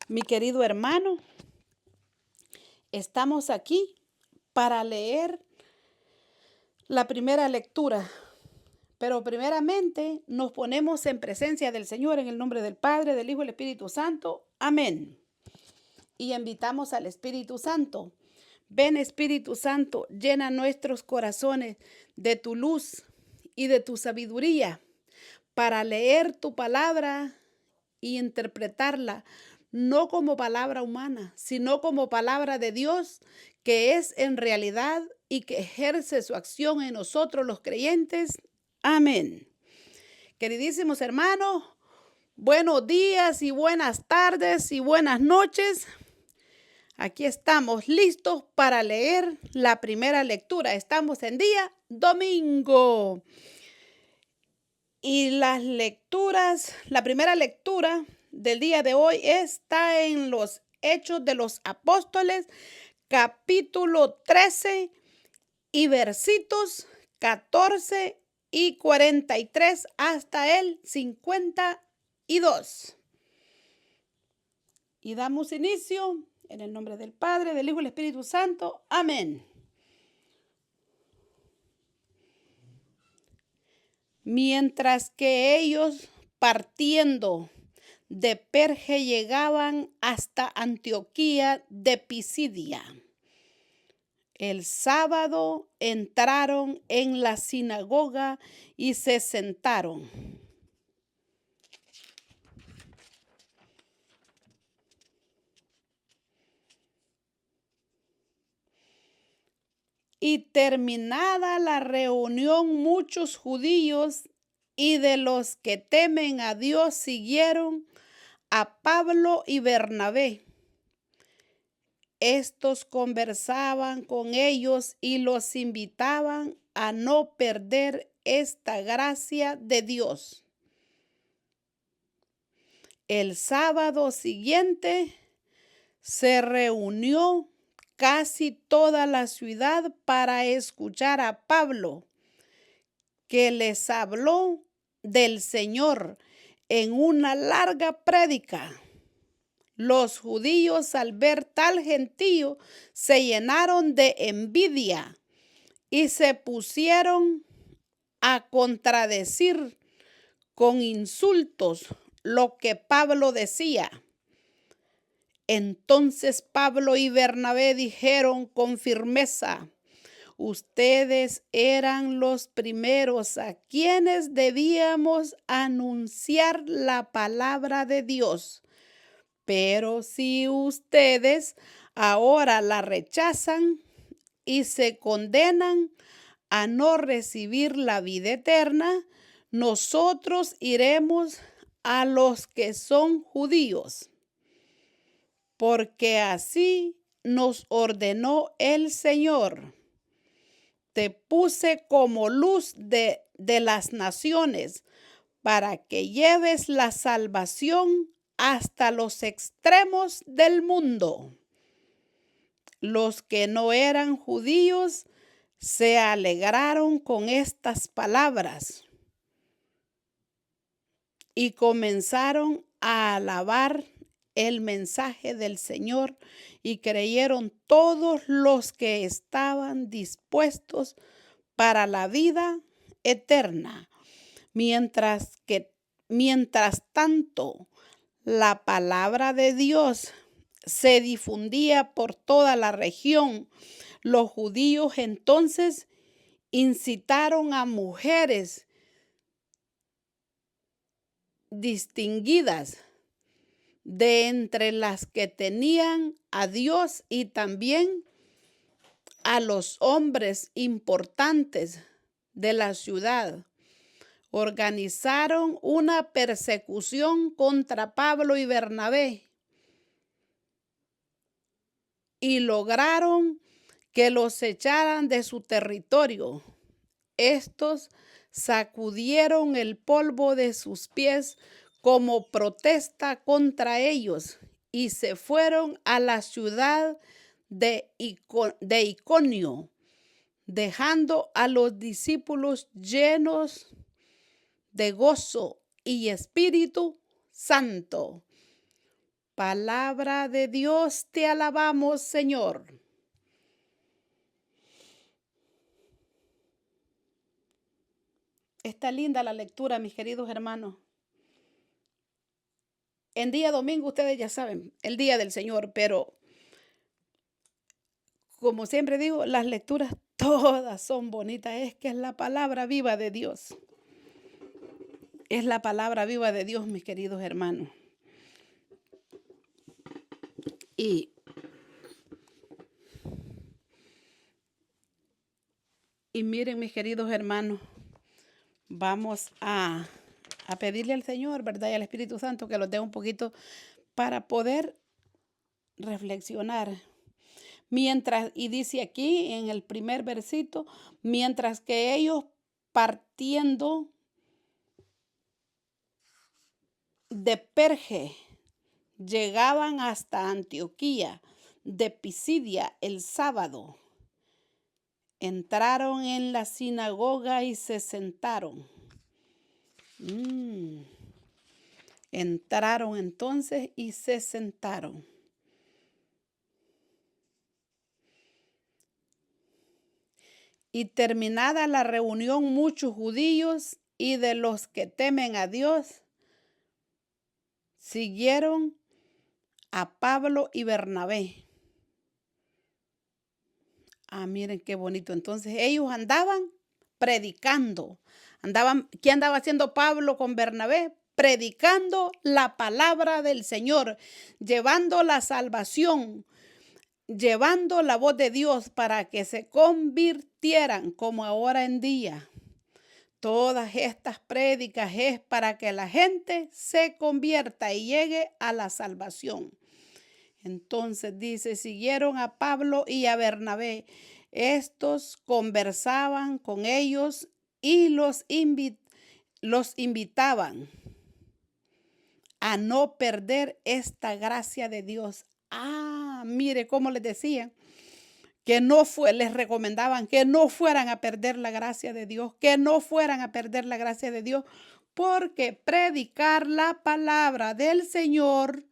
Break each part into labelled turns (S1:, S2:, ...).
S1: Mi querido hermano, estamos aquí para leer la primera lectura, pero primeramente nos ponemos en presencia del Señor en el nombre del Padre, del Hijo y del Espíritu Santo. Amén. Y invitamos al Espíritu Santo. Ven, Espíritu Santo, llena nuestros corazones de tu luz y de tu sabiduría para leer tu palabra y interpretarla, no como palabra humana, sino como palabra de Dios, que es en realidad y que ejerce su acción en nosotros los creyentes. Amén. Queridísimos hermanos, buenos días y buenas tardes y buenas noches. Aquí estamos listos para leer la primera lectura. Estamos en día domingo. Y las lecturas, la primera lectura del día de hoy está en los Hechos de los Apóstoles, capítulo 13 y versitos 14 y 43 hasta el 52. Y damos inicio en el nombre del Padre, del Hijo y del Espíritu Santo. Amén. Mientras que ellos partiendo de Perge llegaban hasta Antioquía de Pisidia. El sábado entraron en la sinagoga y se sentaron. Y terminada la reunión, muchos judíos y de los que temen a Dios siguieron a Pablo y Bernabé. Estos conversaban con ellos y los invitaban a no perder esta gracia de Dios. El sábado siguiente se reunió casi toda la ciudad para escuchar a Pablo, que les habló del Señor en una larga prédica. Los judíos, al ver tal gentío, se llenaron de envidia y se pusieron a contradecir con insultos lo que Pablo decía. Entonces Pablo y Bernabé dijeron con firmeza: ustedes eran los primeros a quienes debíamos anunciar la palabra de Dios. Pero si ustedes ahora la rechazan y se condenan a no recibir la vida eterna, nosotros iremos a los que son judíos, porque así nos ordenó el Señor. Te puse como luz de las naciones para que lleves la salvación hasta los extremos del mundo. Los que no eran judíos se alegraron con estas palabras y comenzaron a alabar el mensaje del Señor, y creyeron todos los que estaban dispuestos para la vida eterna. Mientras tanto, la palabra de Dios se difundía por toda la región. Los judíos entonces incitaron a mujeres distinguidas de entre las que tenían a Dios y también a los hombres importantes de la ciudad. Organizaron una persecución contra Pablo y Bernabé y lograron que los echaran de su territorio. Estos sacudieron el polvo de sus pies como protesta contra ellos y se fueron a la ciudad de Iconio, dejando a los discípulos llenos de gozo y Espíritu Santo. Palabra de Dios, te alabamos, Señor. Está linda la lectura, mis queridos hermanos. En día domingo, ustedes ya saben, el día del Señor, pero como siempre digo, las lecturas todas son bonitas. Es que es la palabra viva de Dios. Es la palabra viva de Dios, mis queridos hermanos. Y miren, mis queridos hermanos, vamos a pedirle al Señor, ¿verdad? Y al Espíritu Santo que los dé un poquito para poder reflexionar. Mientras, y dice aquí en el primer versito, mientras que ellos partiendo de Perge llegaban hasta Antioquía de Pisidia el sábado, entraron en la sinagoga y se sentaron. Entraron entonces y se sentaron. Y terminada la reunión, muchos judíos y de los que temen a Dios siguieron a Pablo y Bernabé. Miren qué bonito. Entonces ellos andaban predicando. ¿Qué andaba haciendo Pablo con Bernabé? Predicando la palabra del Señor, llevando la salvación, llevando la voz de Dios para que se convirtieran como ahora en día. Todas estas prédicas es para que la gente se convierta y llegue a la salvación. Entonces dice, siguieron a Pablo y a Bernabé. Estos conversaban con ellos y los invitaban a no perder esta gracia de Dios. Mire cómo les decían, les recomendaban que no fueran a perder la gracia de Dios, que no fueran a perder la gracia de Dios, porque predicar la palabra del Señor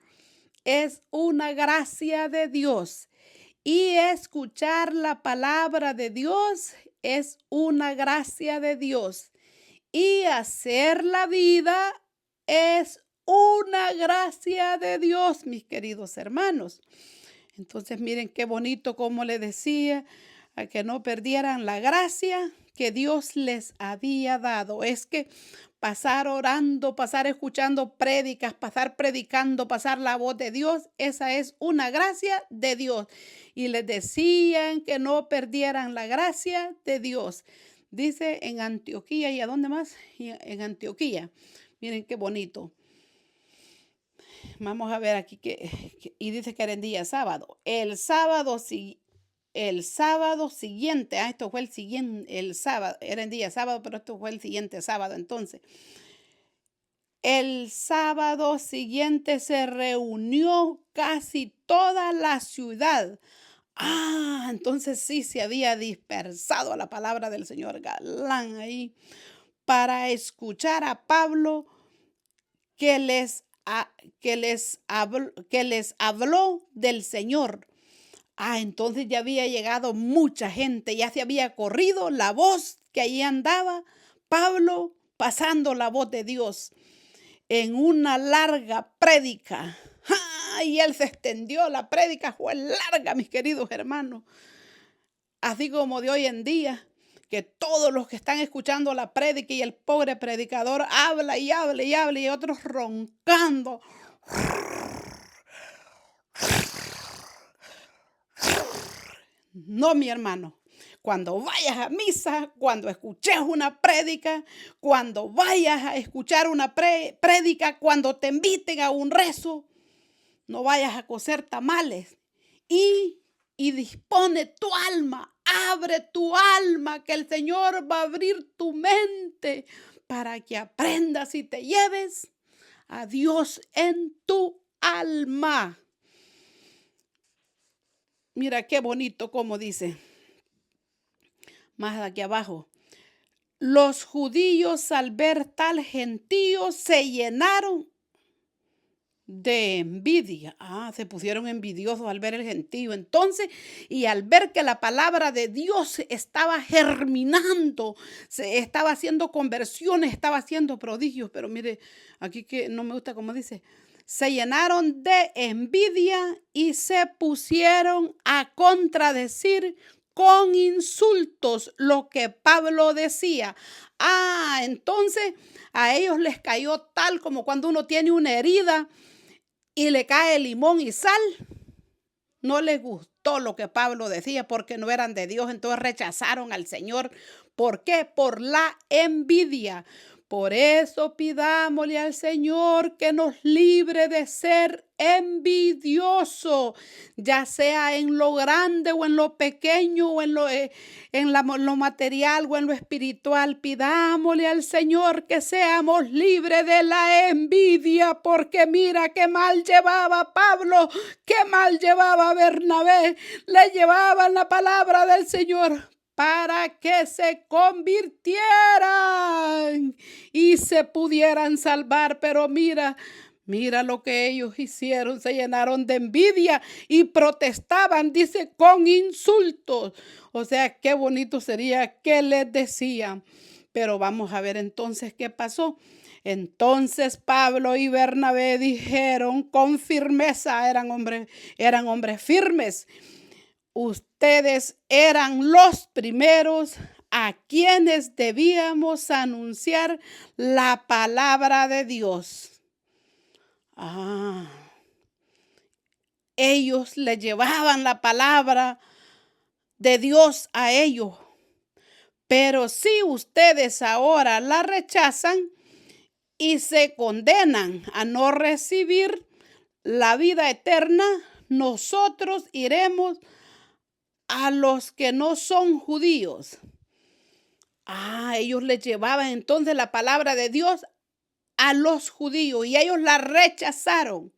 S1: es una gracia de Dios. Y escuchar la palabra de Dios es una gracia de Dios. Y hacer la vida es una gracia de Dios, mis queridos hermanos. Entonces miren qué bonito como le decía, a que no perdieran la gracia que Dios les había dado. Es que pasar orando, pasar escuchando prédicas, pasar predicando, pasar la voz de Dios, esa es una gracia de Dios. Y les decían que no perdieran la gracia de Dios. Dice en Antioquía, ¿y a dónde más? En Antioquía. Miren qué bonito. Vamos a ver aquí y dice que era el día sábado. El sábado siguiente, esto fue el sábado, era el día sábado, pero esto fue el siguiente sábado. Entonces, el sábado siguiente se reunió casi toda la ciudad. Entonces sí se había dispersado la palabra del señor Galán ahí para escuchar a Pablo que les habló del Señor. Entonces ya había llegado mucha gente, ya se había corrido la voz que allí andaba Pablo pasando la voz de Dios en una larga prédica. Y él se extendió, la prédica fue larga, mis queridos hermanos. Así como de hoy en día, que todos los que están escuchando la prédica y el pobre predicador habla y habla y habla y otros roncando. No, mi hermano. Cuando vayas a misa, cuando escuches una prédica, cuando vayas a escuchar una prédica, cuando te inviten a un rezo, no vayas a cocer tamales y dispone tu alma, abre tu alma, que el Señor va a abrir tu mente para que aprendas y te lleves a Dios en tu alma. Mira qué bonito como dice. Más aquí abajo. Los judíos al ver tal gentío se llenaron de envidia. Se pusieron envidiosos al ver el gentío. Entonces, y al ver que la palabra de Dios estaba germinando, se estaba haciendo conversiones, estaba haciendo prodigios. Pero mire, aquí que no me gusta como dice, se llenaron de envidia y se pusieron a contradecir con insultos lo que Pablo decía. Entonces a ellos les cayó tal como cuando uno tiene una herida y le cae limón y sal. No les gustó lo que Pablo decía porque no eran de Dios, entonces rechazaron al Señor. ¿Por qué? Por la envidia. Por eso pidámosle al Señor que nos libre de ser envidioso, ya sea en lo grande o en lo pequeño o en lo material o en lo espiritual. Pidámosle al Señor que seamos libres de la envidia, porque mira qué mal llevaba Pablo, qué mal llevaba Bernabé. Le llevaban la palabra del Señor para que se convirtieran y se pudieran salvar. Pero mira lo que ellos hicieron. Se llenaron de envidia y protestaban, dice, con insultos. O sea, qué bonito sería que les decían. Pero vamos a ver entonces qué pasó. Entonces Pablo y Bernabé dijeron con firmeza, eran hombres firmes. Ustedes eran los primeros a quienes debíamos anunciar la palabra de Dios. Ellos le llevaban la palabra de Dios a ellos. Pero si ustedes ahora la rechazan y se condenan a no recibir la vida eterna, nosotros iremos a los que no son judíos. Ellos les llevaban entonces la palabra de Dios a los judíos y ellos la rechazaron.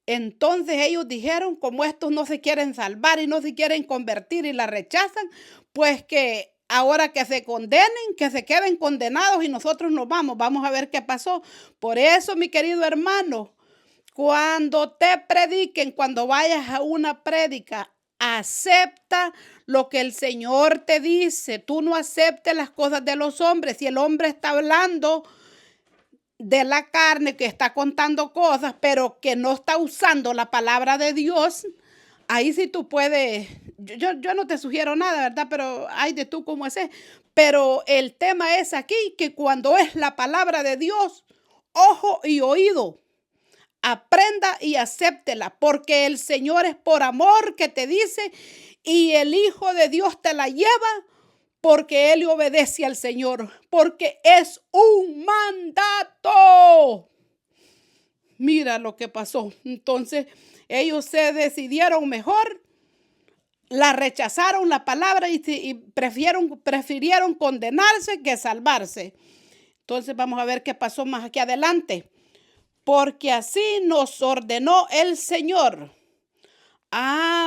S1: Entonces ellos dijeron, como estos no se quieren salvar y no se quieren convertir y la rechazan, pues que ahora que se condenen, que se queden condenados y nosotros nos vamos. Vamos a ver qué pasó. Por eso, mi querido hermano, cuando te prediquen, cuando vayas a una prédica, acepta lo que el Señor te dice. Tú no aceptes las cosas de los hombres. Si el hombre está hablando de la carne, que está contando cosas, pero que no está usando la palabra de Dios, ahí sí tú puedes. Yo no te sugiero nada, ¿verdad? Pero ay de tú cómo es. Pero el tema es aquí que cuando es la palabra de Dios, ojo y oído. Aprenda y acéptela, porque el Señor es por amor que te dice y el Hijo de Dios te la lleva porque Él le obedece al Señor, porque es un mandato. Mira lo que pasó. Entonces ellos se decidieron mejor, la rechazaron la palabra y prefirieron condenarse que salvarse. Entonces vamos a ver qué pasó más aquí adelante. Porque así nos ordenó el Señor.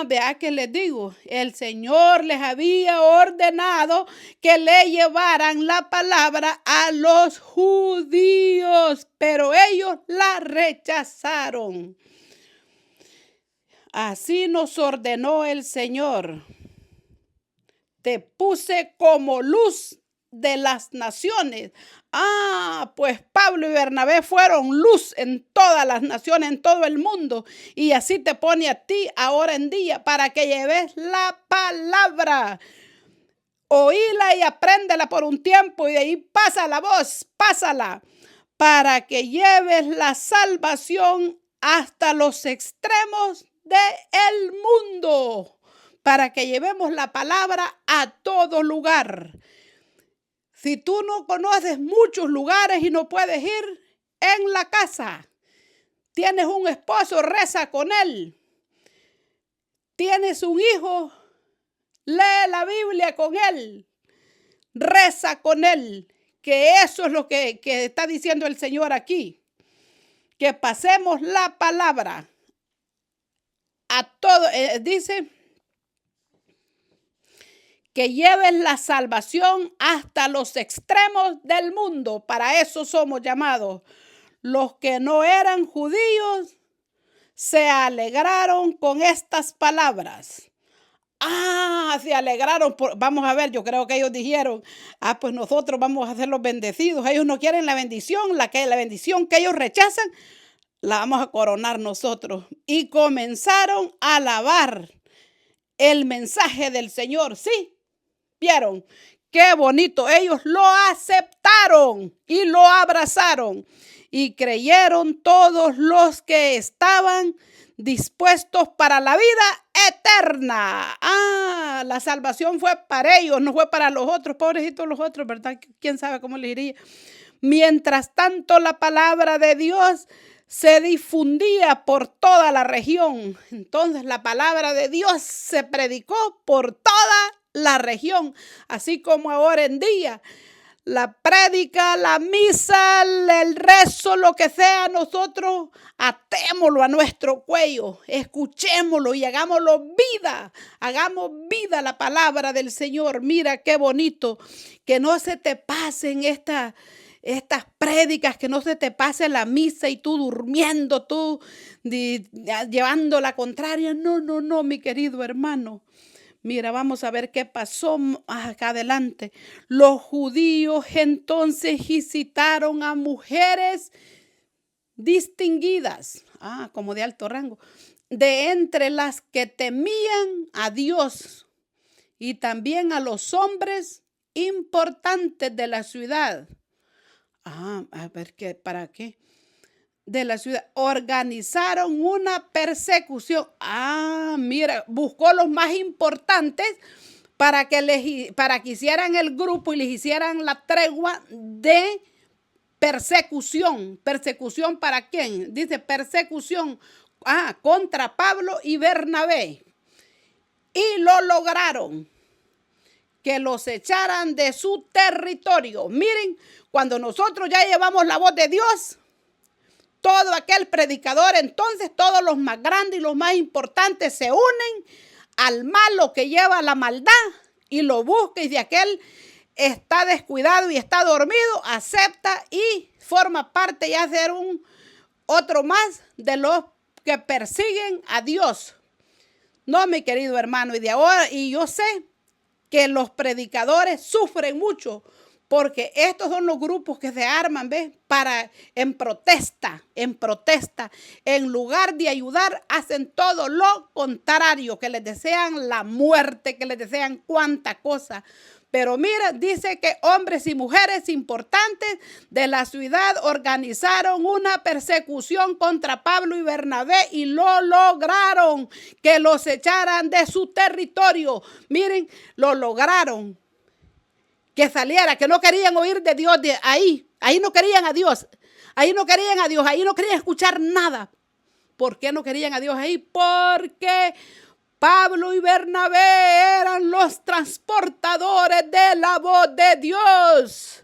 S1: Vea que les digo, el Señor les había ordenado que le llevaran la palabra a los judíos, pero ellos la rechazaron. Así nos ordenó el Señor. Te puse como luz de las naciones. Pues Pablo y Bernabé fueron luz en todas las naciones, en todo el mundo. Y así te pone a ti ahora en día para que lleves la palabra. Oíla y apréndela por un tiempo y de ahí pasa la voz, pásala, para que lleves la salvación hasta los extremos del mundo, para que llevemos la palabra a todo lugar. Si tú no conoces muchos lugares y no puedes ir en la casa, tienes un esposo, reza con él. Tienes un hijo, lee la Biblia con él, reza con él, que eso es lo que está diciendo el Señor aquí, que pasemos la palabra a todo, dice, que lleves la salvación hasta los extremos del mundo. Para eso somos llamados los que no eran judíos se alegraron con estas palabras. Se alegraron. Vamos a ver, yo creo que ellos dijeron, pues nosotros vamos a ser los bendecidos. Ellos no quieren la bendición, la bendición que ellos rechazan, la vamos a coronar nosotros. Y comenzaron a alabar el mensaje del Señor. Sí, vieron, qué bonito. Ellos lo aceptaron y lo abrazaron. Y creyeron todos los que estaban dispuestos para la vida eterna. La salvación fue para ellos, no fue para los otros, pobrecitos los otros, ¿verdad? ¿Quién sabe cómo les iría? Mientras tanto, la palabra de Dios se difundía por toda la región. Entonces, la palabra de Dios se predicó por toda la región, así como ahora en día. La prédica, la misa, el rezo, lo que sea, nosotros atémoslo a nuestro cuello, escuchémoslo y hagámoslo vida. Hagamos vida la palabra del Señor. Mira qué bonito, que no se te pasen estas prédicas, que no se te pase la misa y tú durmiendo, tú llevando la contraria. No, mi querido hermano. Mira, vamos a ver qué pasó acá adelante. Los judíos entonces incitaron a mujeres distinguidas, como de alto rango, de entre las que temían a Dios y también a los hombres importantes de la ciudad. A ver, ¿para qué? De la ciudad, organizaron una persecución. Mira, buscó los más importantes para que hicieran el grupo y les hicieran la tregua de persecución. ¿Persecución para quién? Dice persecución contra Pablo y Bernabé. Y lo lograron, que los echaran de su territorio. Miren, cuando nosotros ya llevamos la voz de Dios, todo aquel predicador, entonces todos los más grandes y los más importantes se unen al malo que lleva la maldad y lo busca, y si aquel está descuidado y está dormido, acepta y forma parte y hace otro más de los que persiguen a Dios. No, mi querido hermano, y yo sé que los predicadores sufren mucho, porque estos son los grupos que se arman, ¿ves? En protesta. En lugar de ayudar, hacen todo lo contrario, que les desean la muerte, que les desean cuánta cosa. Pero mira, dice que hombres y mujeres importantes de la ciudad organizaron una persecución contra Pablo y Bernabé y lo lograron, que los echaran de su territorio. Miren, lo lograron. Que saliera, que no querían oír de Dios de ahí no querían a Dios, ahí no querían escuchar nada. ¿Por qué no querían a Dios ahí? Porque Pablo y Bernabé eran los transportadores de la voz de Dios.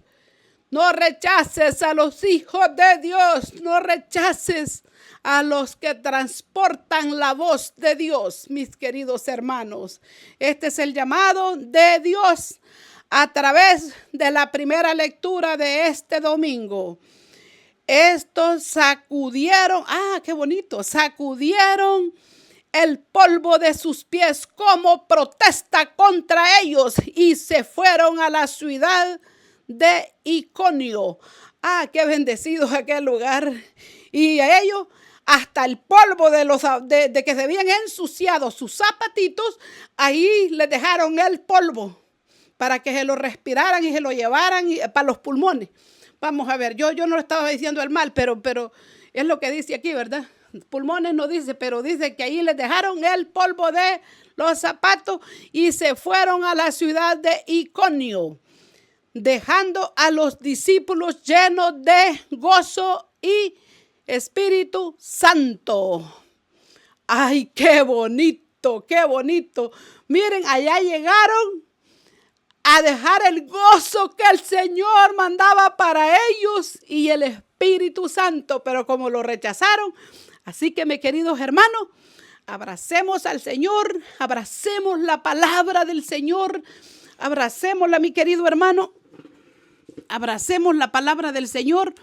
S1: No rechaces a los hijos de Dios, no rechaces a los que transportan la voz de Dios, mis queridos hermanos. Este es el llamado de Dios a través de la primera lectura de este domingo. Estos sacudieron, qué bonito, sacudieron el polvo de sus pies como protesta contra ellos y se fueron a la ciudad de Iconio. Qué bendecido aquel lugar. Y a ellos, hasta el polvo de que se habían ensuciado sus zapatitos, ahí les dejaron el polvo para que se lo respiraran y se lo llevaran para los pulmones. Vamos a ver, yo no lo estaba diciendo el mal, pero es lo que dice aquí, ¿verdad? Pulmones no dice, pero dice que ahí les dejaron el polvo de los zapatos y se fueron a la ciudad de Iconio, dejando a los discípulos llenos de gozo y Espíritu Santo. ¡Ay, qué bonito, qué bonito! Miren, allá llegaron a dejar el gozo que el Señor mandaba para ellos y el Espíritu Santo, pero como lo rechazaron. Así que, mis queridos hermanos, abracemos al Señor, abracemos la palabra del Señor, abracémosla, mi querido hermano, abracemos la palabra del Señor.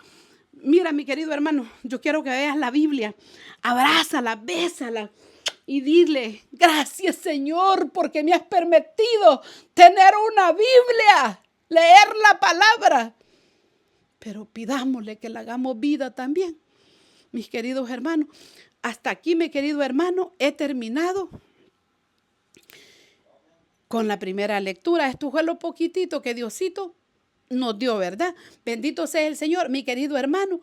S1: Mira, mi querido hermano, yo quiero que veas la Biblia. Abrázala, bésala y dile, gracias Señor, porque me has permitido tener una Biblia, leer la palabra. Pero pidámosle que la hagamos vida también. Mis queridos hermanos, hasta aquí, mi querido hermano, he terminado con la primera lectura. Esto fue lo poquitito que Diosito nos dio, ¿verdad? Bendito sea el Señor, mi querido hermano.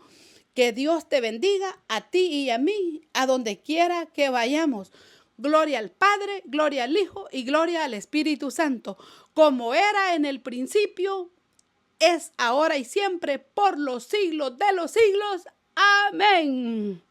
S1: Que Dios te bendiga a ti y a mí, a donde quiera que vayamos. Gloria al Padre, gloria al Hijo y gloria al Espíritu Santo, como era en el principio, es ahora y siempre, por los siglos de los siglos. Amén.